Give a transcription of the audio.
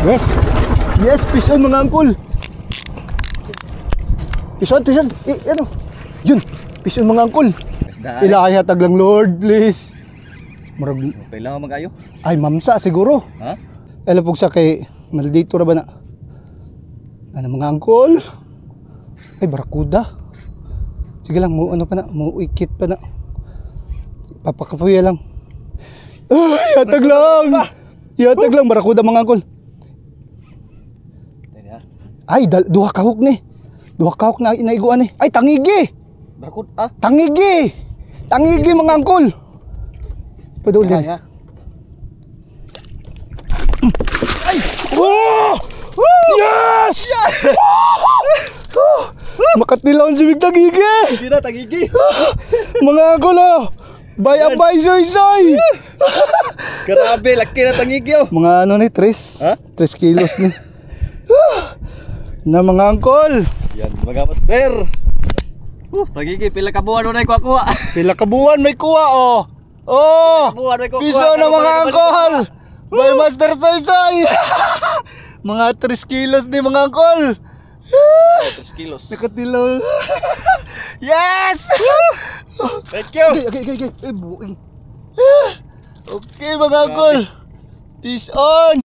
Yes. Yes, fish on mga angkol. Fish on, fish on. Ano? Yun, fish on mga angkol. Ilahay hatag lang Lord, please. Marag Kailangan mag-ayo. ay mamsa siguro. Ha? Elapog sa kay maldito ra ba na? Ano mga angkol? Ay barakuda. Sige lang mo ano pa na, mo ikit pa na. Papakapuya lang. Ay, hatag lang. Yatag lang barakuda mga angkol. Ay, duha ka hook ni. Duha ka hook na inaiguan ni. Ay, tangigi. Barakud ah. Tangigi. Tangigi mga angkol. Padul din. Ay! Oh! Yes! Makatilaw ang jibig tangigi. Hindi na tagigi. Mga angkol oh. Bayabay soy-soy. Grabe, laki na tangigi oh. Mga ano ni, 3? Ha? 3 kilos ni. Na mga angkol. Yan mga master. Tagigi, pila ka buwan na kuha-kuha. Pila ka buwan may kuha oh. Oh! Buwan may kuha. Piso na mga angkol. May master soy-soy. Mga 3 kilos ni mga angkol. 3 kilos. Nakatilaw. Yes! Thank you. Okay, buing. Okay mga angkol. Peace on.